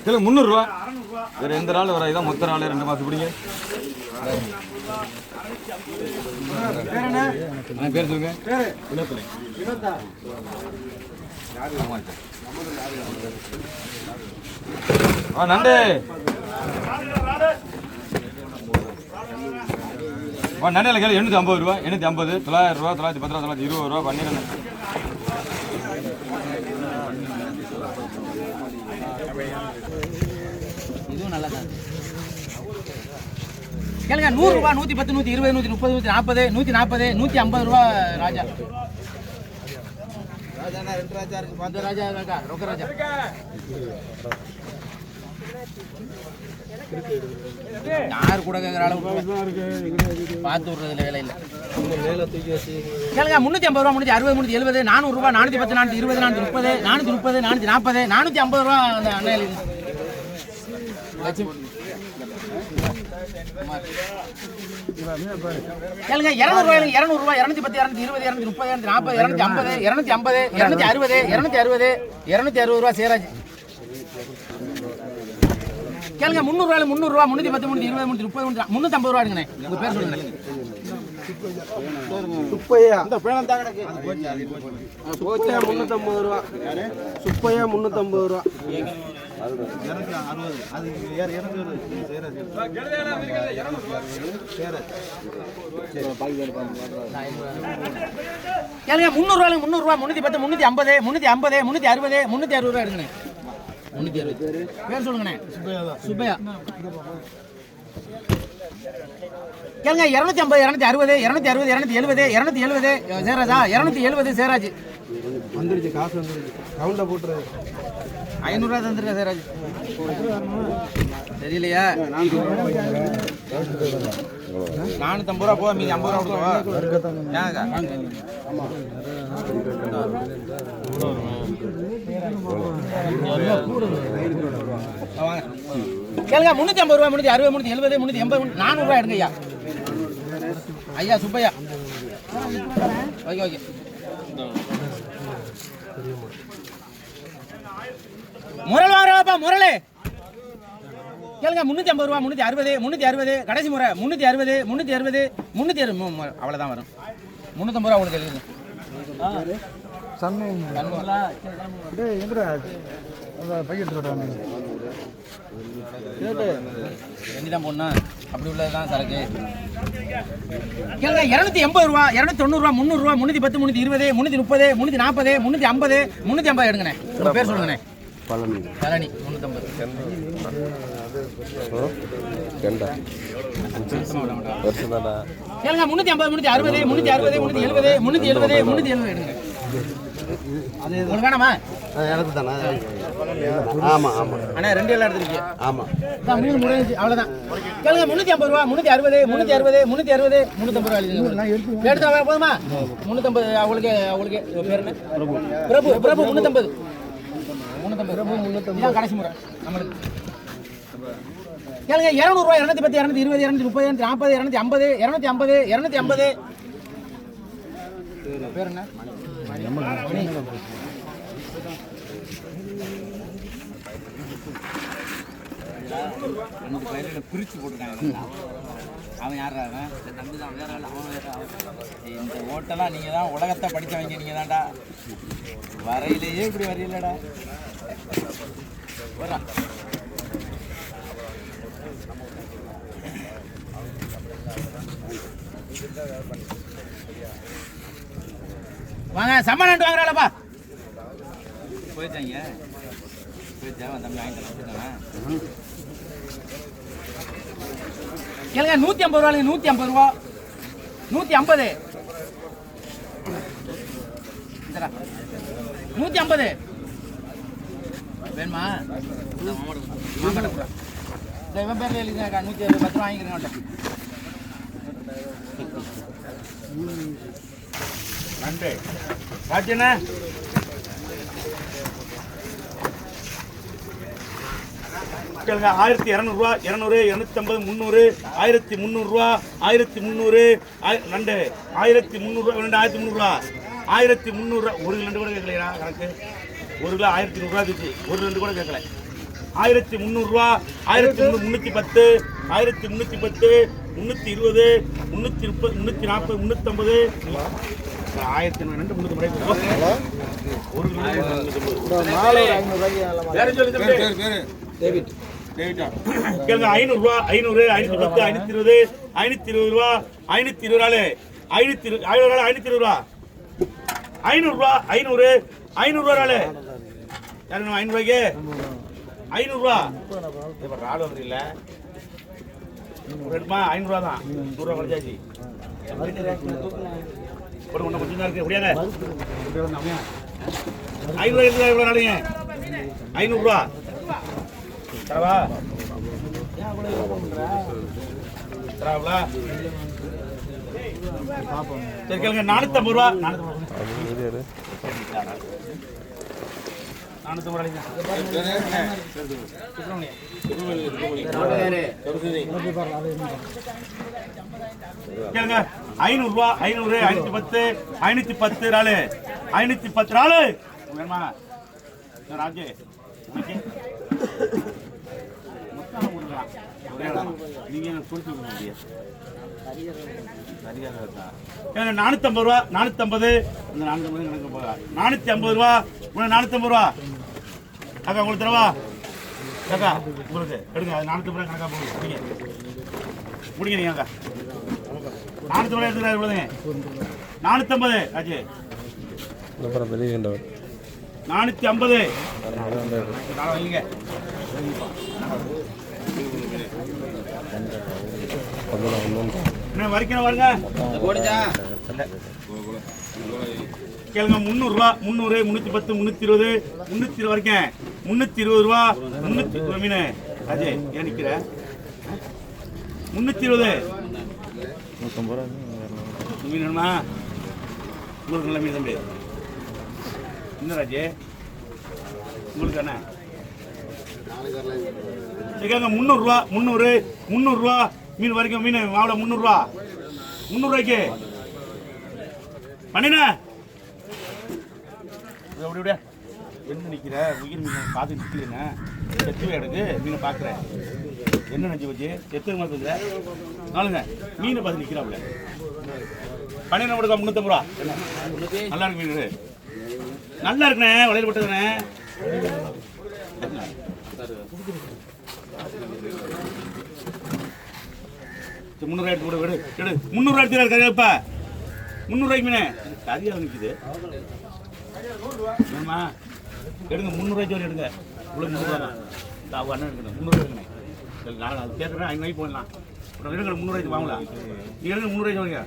Kilo 300 ரூபா. வேறு எந்த நாள் வர இதான் மொத்த நாள் 2 மாதம் பிடிங்க. பேர் சொல்லுங்க. நண்டு நண்டில் கேள்வி 850 ரூபா, 850, 900 ரூபா, 910 ரூபா, 920 ரூபா, 12. இதுவும் நல்லா தான் கேளுங்க. 100 ரூபா, 110, 120, 130, 140, 140, 150 ரூபா ராஜா. ரெண்டு ராஜா இருக்கு. பத்து ராஜா இருக்கா? ரொக்க ராஜா யார் கூட கேட்குற அளவுக்கு பார்த்து விட்றதுல வேலை இல்லை. கேளுங்க. 350 ரூபா, 360, 370, 400 ரூபா, 410, 420, 430, 430, 440, 450 ரூபா அந்த அண்ணன் கேளுங்க. 200 ரூபாய், 200 ரூபாய், 210, 220, 230, 240, 250, 250, 260, 260 ரூபா சேராஜ். கேளுங்க. 300 ரூபாய், 300 ரூபா, 310, 320, 330, 350 ரூபா எடுங்கண்ணே. உங்க பேர் சொல்லுங்க. சுப்பையா இந்த பேனம் தான் கிடக்கு. சுப்பையா 350 ரூபா. சுப்பையா 350 ரூபா. 260 அது கேளுங்க. 300 ரூபாய், 300 ரூபா, 310, 350, 350, 360, 360 ரூபா எடுங்கண்ணே. 360 பேர் சொல்லுங்கண்ணே. சுப்பையா. கேளுங்க. 250, 260, 260, 270, 270 சேராஜா. 270 சேராஜ் வந்துருச்சு. காசு வந்துருச்சு. கவுண்டை போட்டுரு. 500 ரூபா தந்துருக்கா சேராஜ்? தெரியலையா? 450 ரூபா போக, மீதி 50 ரூபா கொடுத்துருவா. கேளுங்க. 350 ரூபா, 360, 370, 380, 400 ரூபா எடுங்க ஐயா. ஐயா சுப்பையா. Okay okay. முரல் வாங்குறாப்பா முரளே. கேளுங்க. 350 ரூபா, 360, 360 கடைசி முறை 360, 360, 360 அவ்வளோதான் வரும். 350 ரூபா உங்களுக்கு எழுதுங்க. என்னதான் போனா அப்படி உள்ளதுதான் சரக்கு. கேளுங்க. 280 ரூபா, 290 ரூபா, 300 ரூபா, 310, 320, 330, 340, 350, 350 எடுங்கண்ணே. உங்க பேர் சொல்லுங்கண்ணே. பழனி. 350. கேளுங்க. 350, 360, 360, 370, 370, 370 எடுங்க. உங்களுக்கு வேணாமா? எனக்கு தானே. ஆமாம் ஆமாம் அண்ணா 2 எல்லாம் எடுத்துருக்கீங்க. ஆமாம். 3 முடிஞ்சு அவ்வளோதான். கேளுங்க. 350 ரூபா, 360, 360, 360, 350 ரூபா எழுதுங்க. எடுத்து போதுமா? 350 அவங்களுக்கு பேர் என்ன? பிரபு. பிரபு 350. 350 இதான் கடைசி முறை நம்மளுக்கு. கேளுங்க. 200 ரூபா, 210, 220, 230, 240, 250, 250 பேர் என்ன? பிரிச்சு போட்டுருக்காங்க. அவன் யாரா? தம்பி தான். வேற இந்த ஓட்டெல்லாம் நீங்க தான் உலகத்தை படிச்சவங்க. நீங்க தான்டா. வரையிலேயே இப்படி வரையிலடா. வாங்க. சம்மானட்டு வாங்குறாளப்பா. போயிட்டாங்க. தம்பி வாங்கிட்டு. கேளுங்க. 150 ரூபா, 150 ரூபா, 150, 150 வேணுமா? இவன் பேர் எழுதினாக்கா 110 ரூபா வாங்கிக்கிறேன். நன்றி ராஜண்ணா. கேளுங்க. 1200 ரூபா, 200, 250, 300, 1300 ரூபா, 1300 நண்டு 1300 ரூபா, 2300 ரூபா, 1300 ரூபா. ஒரு நண்டு கூட கேட்கலையா கணக்கு? 1 கிலோ 1300 ரூபா இருந்துச்சு. ஒரு நண்டு கூட கேட்கல. 1300 ரூபா 1310 1310 320 330 340 350 1400 முறை ஒரு வேற சொல்லு கேளுங்க 500 ரூபா 500 510 520 ரூபா 520 ரூபாலே 520 ரூபா 500 ரூபா 500 500 ரூபாலே யாரு 500 ரூபாய்க்கு 500 ரூபா இப்ப ராடு வந்து இல்ல ரெண்டுமா 500 ரூபா தான் 100 ரூபா குறைச்சாச்சு ஒரு ஒண்ணு கொஞ்சம் தான் இருக்கு முடியாத 500 ரூபாய் எவ்வளவு நாளுங்க 500 ரூபா தரவா தரவா சரி கேளுங்க 450 ரூபா 450 ரூபா கேளுங்க 500 ரூபா 500 510 510 ராலு 510 ராலு வேணுமா ராஜே நீங்க குறிச்சு 450 ரூபா 450 இந்த 450 கணக்கு போறா 450 ரூபா 450 ரூபா அக்கா உங்களுக்கு தரவா அக்கா உங்களுக்கு எடுங்க அது 450 ரூபா கணக்கா போடுங்க முடிங்க நீங்க அக்கா 450 ரூபா எடுத்துக்கலாம் இவ்வளவுங்க 450 ஆச்சு அப்புறம் பெரிய 450 வைங்க என்ன வரைக்கணும் வருங்க கேளுங்க 300 ரூபா 300 310 320 320 வரைக்கும் 320 ரூபா 320 மீன் அஜய் ஏன் நிக்கிற 320 மீன் வேணுமா உங்களுக்கு நல்ல மீன் தம்பி என்ன ராஜே உங்களுக்கு என்ன கேளுங்க 300 ரூபா 300 ரூபா மீன் வரைக்கும் மீன் மாவளை 300 ரூபா 300 ரூபாய்க்கு பண்ணினா அப்படியே என்ன நிற்கிற உயிர் மீன் பார்த்து நிற்கிறேங்க செத்துவே எடுக்கு மீனை பார்க்குறேன் என்ன நினச்சி வச்சு செத்து மாதிரி நாளுங்க மீனை பார்த்து நிற்கிறாப்புல பண்ணினா கொடுக்க 350 ரூபா நல்லா இருக்கு மீன் நல்லா இருக்குண்ணே வளையல் போட்டதுண்ணே 300 ரூபாய் கூட விடு எடு 300 ரூபாய் எடுத்துறாரு கறியப்பா 300 ரூபாய்க்கு மீனே கறியா நிக்குது ஏமா எடுங்க 300 ரூபாய்க்கு வரை எடுங்க இவ்வளோ 300 ரூபா தான் தாவு அண்ணன் எடுக்கணும் 300 ரூபாய் எடுக்கணும் சரி நான் அது கேட்குறேன் 500 ரூபாய்க்கு போடலாம் அப்புறம் எடுங்க 300 ரூபாய்க்கு வாங்கலாம் நீ எடுங்க 300 ரூபாய்க்கு வாங்க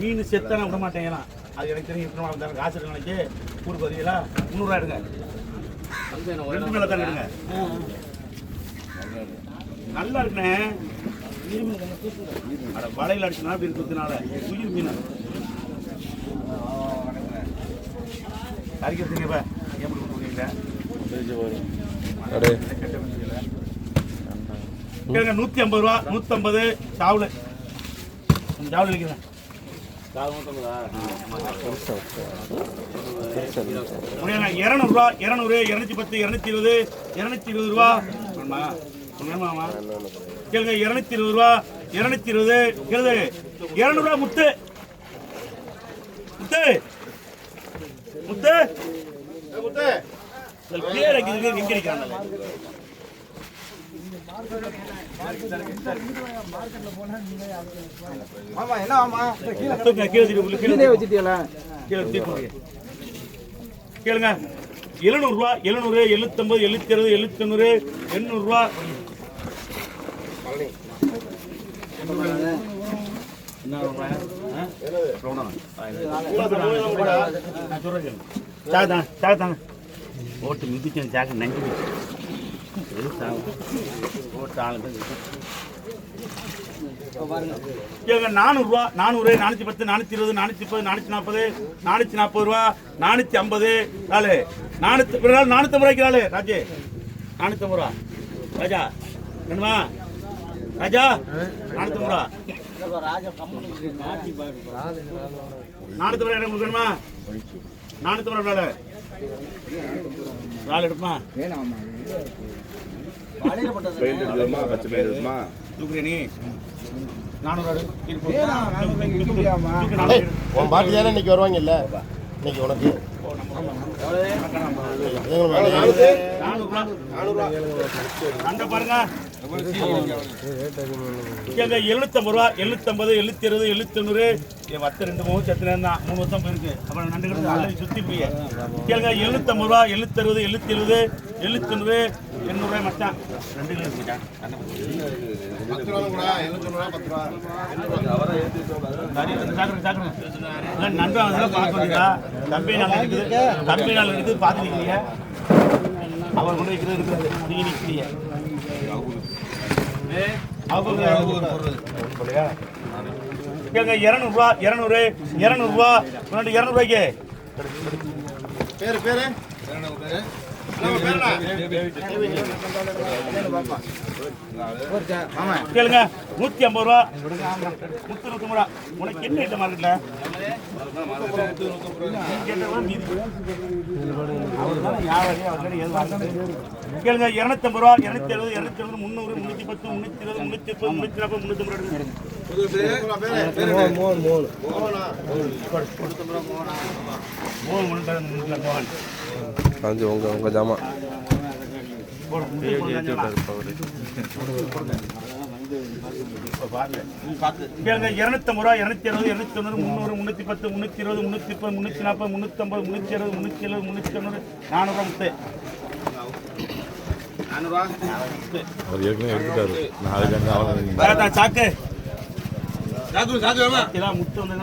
மீன் செத்தான விட மாட்டேங்கலாம் அது எனக்கு தெரியும் இப்போ காசு எடுக்க நினைச்சு ஊருக்கு வருவீங்களா 300 ரூபாய் எடுங்க 2 மேலே தான் எடுங்க நல்லா இருக்குண்ணே அட வலையில் அடிச்சுனா அப்படி இருக்கிறதுனால உயிர் மீன் கறிக்கிறதுங்க இப்போ எப்படி கொடுக்குறீங்க கேளுங்க 150 ரூபா 150 சாவல் சாவல் வைக்கிறேன் 200 ரூபா 200 210 220 220 ரூபா கேளுங்க 220 ரூபா 220 கேளுங்க 200 ரூபா முத்து முத்து முத்து முத்து பேர் அடிக்கிறது எங்க அடிக்கிறாங்க ஆமா என்ன ஆமா கீழே வச்சிட்டீங்களா கீழே தீர்ப்பு கேளுங்க 700 ரூபா 700 750 760 790 800 ரூபா ஓட்டு மிதிச்சு ஜாக்கு நன்றி கேளுங்க 400 ரூபா 400 410 420 430 440 440 ரூபா 450 நாலு 450 ரூபாய்க்கு நாலு ராஜே 450 ரூபா ராஜா வேணுமா ராஜா 450 ரூபா 450 ரூபா வேணுமா 450 ரூபா நாலு எடுப்பா தூக்குறியா நீ 400 உன் பாட்டி தானே இன்னைக்கு வருவாங்க இல்ல இன்னைக்கு உனக்கு அங்க பாருங்க 750 ரூபா 750 720 790 10 2 3 செத்துனா 3 வருஷம் போயிருக்கு அப்புறம் நண்டு கிடந்து அல்லது சுத்தி போய் கேளுங்க 750 ரூபா 760 770 790 800 ரூபாய் மச்சான் 2 கிலோ மச்சான் நண்பா அதெல்லாம் பார்க்க தம்பி நாள் இருக்குது பார்த்துருக்கீங்க அவர் கொண்டு வைக்கிறது இருக்கிறது நீங்க நிற்கிறீங்க கேளுங்க 200 ரூபா 200 முன்னாடி 200 ரூபாய்க்கு பேரு கேளுங்க 150 ரூபா 190 ரூபா உனக்கு என்ன இந்த மார்க்கெட்ல கேளுங்க 250 ரூபா 270 270 300 310 320 330 340 காஞ்சி உங்க ஜாமா கேளுங்க 250 ரூபா 260 290 300 310 320 330 340 350 360 370 370 400 முத்து அவர் ஏற்கனவே எடுத்துட்டாரு நாளைக்கு சாக்கு முத்து வந்து